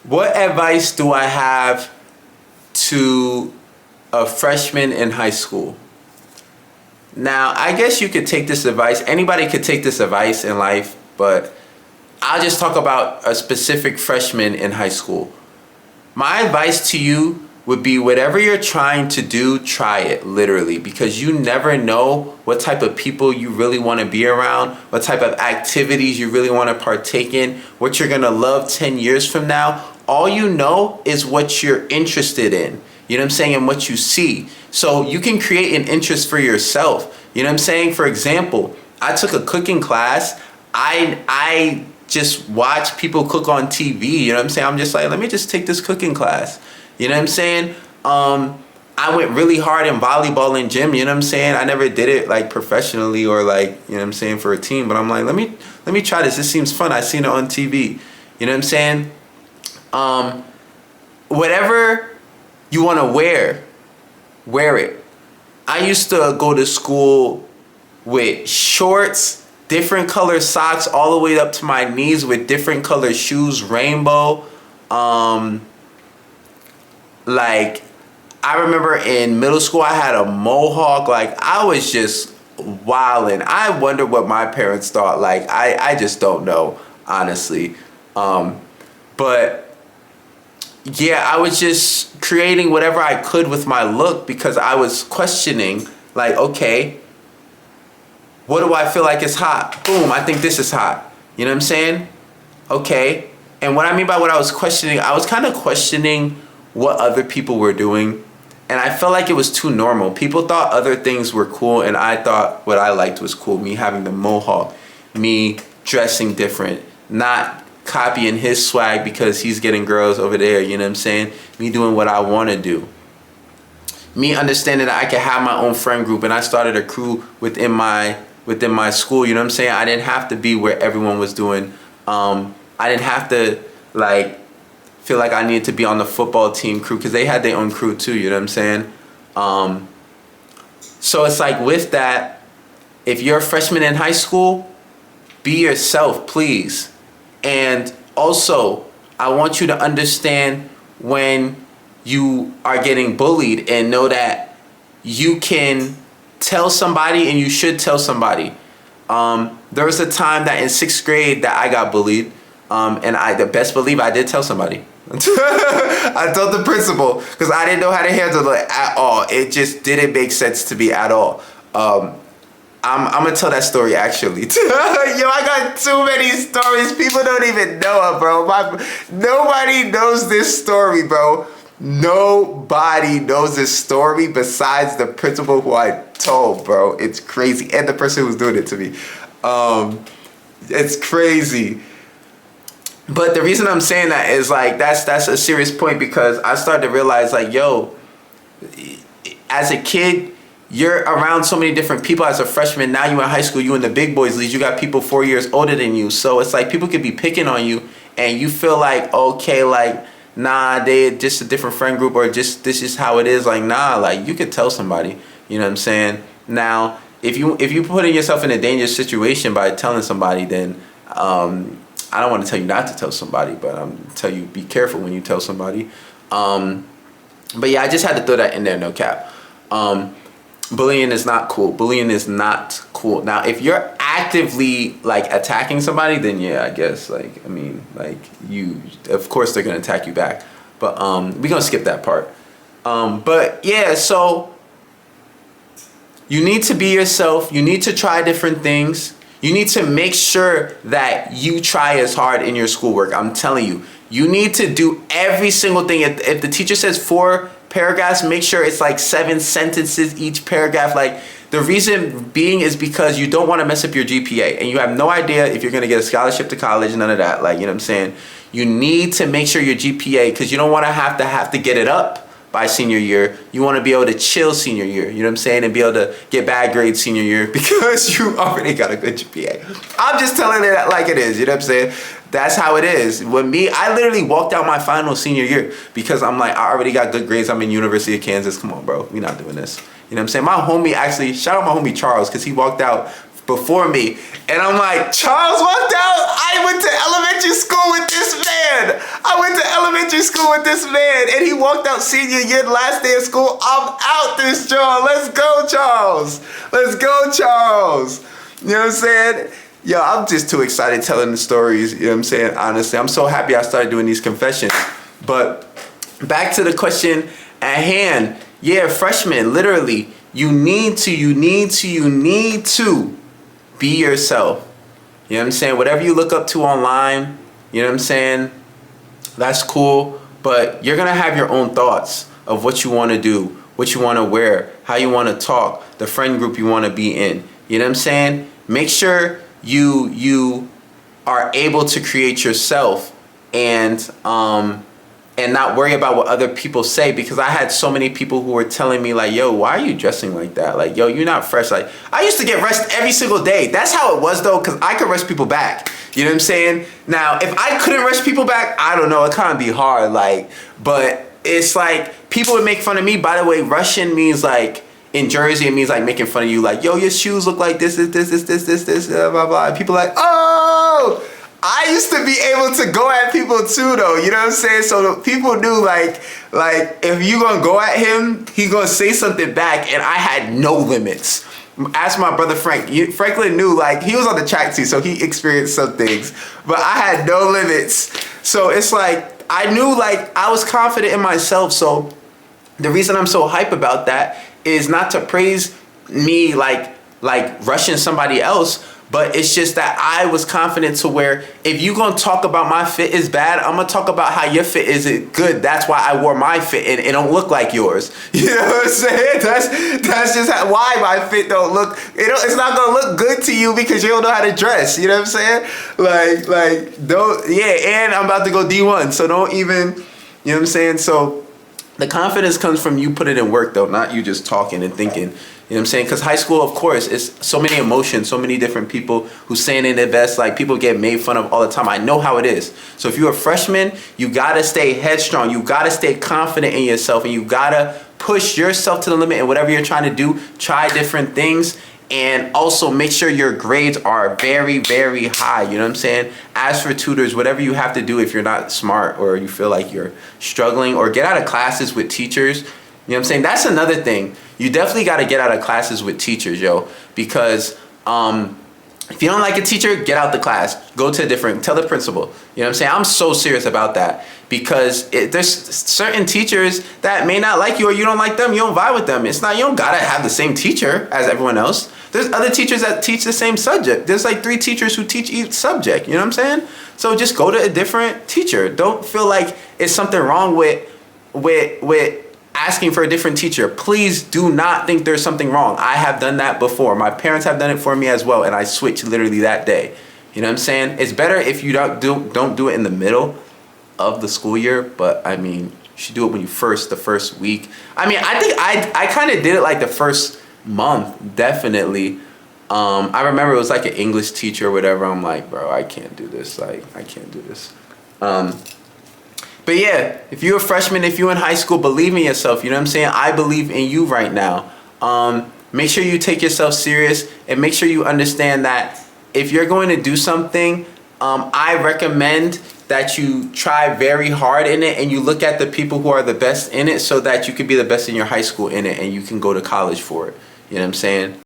What advice do I have to a freshman in high school? Now, I guess you could take this advice. Anybody could take this advice in life, but I'll just talk about a specific freshman in high school. My advice to you would be whatever you're trying to do, try it, literally, because you never know what type of people you really want to be around, what type of activities you really want to partake in, what you're going to love 10 years from now. All you know is what you're interested in, you know what I'm saying, and what you see. So you can create an interest for yourself, you know what I'm saying? For example, I took a cooking class. I just watch people cook on TV, you know what I'm saying? I'm just like, let me just take this cooking class. You know what I'm saying? I went really hard in volleyball and gym, you know what I'm saying? I never did it like professionally or like, you know what I'm saying, for a team, but I'm like, let me try this. This seems fun. I seen it on TV. You know what I'm saying? Whatever you want to wear it. I used to go to school with shorts, different color socks all the way up to my knees with different color shoes, rainbow. Like, I remember in middle school, I had a mohawk. Like, I was just wilding. I wonder what my parents thought. Like, I just don't know, honestly. But yeah, I was just creating whatever I could with my look because I was questioning, like, okay, what do I feel like is hot? Boom, I think this is hot. You know what I'm saying? Okay. And what I mean by what I was questioning, I was kind of questioning what other people were doing, and I felt like it was too normal. People thought other things were cool, and I thought what I liked was cool. Me having the mohawk, me dressing different, not copying his swag because he's getting girls over there, you know what I'm saying? Me doing what I want to do. Me understanding that I could have my own friend group, and I started a crew within my school, you know what I'm saying? I didn't have to be where everyone was doing. I didn't have to like feel like I needed to be on the football team crew because they had their own crew too, you know what I'm saying? So it's like with that, if you're a freshman in high school, be yourself, please. And also, I want you to understand when you are getting bullied and know that you can tell somebody and you should tell somebody. There was a time that in 6th grade that I got bullied, and the best believe I did tell somebody. I told the principal because I didn't know how to handle it at all. It just didn't make sense to me at all. I'm gonna tell that story actually. Yo, I got too many stories. People don't even know it, bro. Nobody knows this story, bro. Nobody knows this story besides the principal who I told, bro. It's crazy. And the person who's doing it to me. It's crazy. But the reason I'm saying that is like that's a serious point because I started to realize like, yo, as a kid, you're around so many different people. As a freshman, now you in high school, you in the big boys leagues, you got people 4 years older than you. So it's like people could be picking on you and you feel like, okay, like, nah, they just a different friend group or just this is how it is. Like, nah, like you could tell somebody, you know what I'm saying? Now, if you putting yourself in a dangerous situation by telling somebody, then I don't want to tell you not to tell somebody, but I'm tell you be careful when you tell somebody. But yeah, I just had to throw that in there, no cap. Bullying is not cool. Bullying is not cool. Now, if you're actively like attacking somebody, then yeah, I guess like, I mean, like of course they're going to attack you back. But we're going to skip that part. But yeah, so you need to be yourself. You need to try different things. You need to make sure that you try as hard in your schoolwork. I'm telling you, you need to do every single thing. If the teacher says 4 paragraphs, make sure it's like 7 sentences each paragraph. Like the reason being is because you don't want to mess up your GPA and you have no idea if you're going to get a scholarship to college, none of that. Like, you know what I'm saying? You need to make sure your GPA, because you don't want to have to get it up by senior year. You want to be able to chill senior year, you know what I'm saying, and be able to get bad grades senior year because you already got a good GPA. I'm just telling it like it is, you know what I'm saying? That's how it is. With me, I literally walked out my final senior year because I'm like, I already got good grades. I'm in University of Kansas. Come on, bro. We're not doing this. You know what I'm saying? My homie actually, shout out my homie Charles, because he walked out before me. And I'm like, Charles walked out? I went to elementary school with this man. I went to elementary school with this man, and he walked out senior year, last day of school. I'm out this joint. Let's go, Charles. Let's go, Charles. You know what I'm saying? Yo, I'm just too excited telling the stories. You know what I'm saying? Honestly, I'm so happy I started doing these confessions. But back to the question at hand. Yeah, freshmen, literally, you need to be yourself. You know what I'm saying? Whatever you look up to online, you know what I'm saying? That's cool. But you're going to have your own thoughts of what you want to do, what you want to wear, how you want to talk, the friend group you want to be in. You know what I'm saying? Make sure you are able to create yourself and not worry about what other people say, because I had so many people who were telling me like, yo, why are you dressing like that? Like, yo, you're not fresh. Like, I used to get rushed every single day. That's how it was though, because I could rush people back. You know what I'm saying? Now, if I couldn't rush people back, I don't know, it kind of be hard. Like, but it's like, people would make fun of me. By the way, rushing means like, in Jersey, it means like making fun of you. Like, yo, your shoes look like this, blah, blah, blah. And people are like, oh, I used to be able to go at people too, though. You know what I'm saying? So the people knew, like if you gonna go at him, he gonna say something back, and I had no limits. Ask my brother Frank. Franklin knew, like, he was on the track team, so he experienced some things, but I had no limits. So it's like, I knew, like, I was confident in myself. So the reason I'm so hype about that is not to praise me like rushing somebody else, but it's just that I was confident to where if you gonna talk about my fit is bad, I'm gonna talk about how your fit isn't good. That's why I wore my fit and it don't look like yours. You know what I'm saying? That's just why my fit don't look. It's not gonna look good to you because you don't know how to dress. You know what I'm saying? Like don't. Yeah, and I'm about to go D1, so don't even. You know what I'm saying? So the confidence comes from you putting in work though, not you just talking and thinking. You know what I'm saying? Because high school, of course, is so many emotions, so many different people who saying in their best. Like, people get made fun of all the time. I know how it is. So if you're a freshman, you got to stay headstrong. You got to stay confident in yourself. And you got to push yourself to the limit. And whatever you're trying to do, try different things. And also make sure your grades are very, very high. You know what I'm saying? Ask for tutors, whatever you have to do if you're not smart or you feel like you're struggling. Or get out of classes with teachers. You know what I'm saying? That's another thing. You definitely got to get out of classes with teachers, yo. Because if you don't like a teacher, get out the class. Go to a different, tell the principal. You know what I'm saying? I'm so serious about that. Because there's certain teachers that may not like you, or you don't like them, you don't vibe with them. It's not, you don't got to have the same teacher as everyone else. There's other teachers that teach the same subject. There's like 3 teachers who teach each subject. You know what I'm saying? So just go to a different teacher. Don't feel like it's something wrong with asking for a different teacher. Please do not think there's something wrong. I have done that before. My parents have done it for me as well, and I switched literally that day. You know what I'm saying? It's better if you don't do it in the middle of the school year, but I mean, you should do it when the first week. I mean, I think I kind of did it like the first month, definitely. I remember it was like an English teacher or whatever. I'm like, bro, I can't do this. Like, I can't do this. But yeah, if you're a freshman, if you're in high school, believe in yourself. You know what I'm saying? I believe in you right now. Make sure you take yourself serious, and make sure you understand that if you're going to do something, I recommend that you try very hard in it and you look at the people who are the best in it so that you can be the best in your high school in it and you can go to college for it. You know what I'm saying?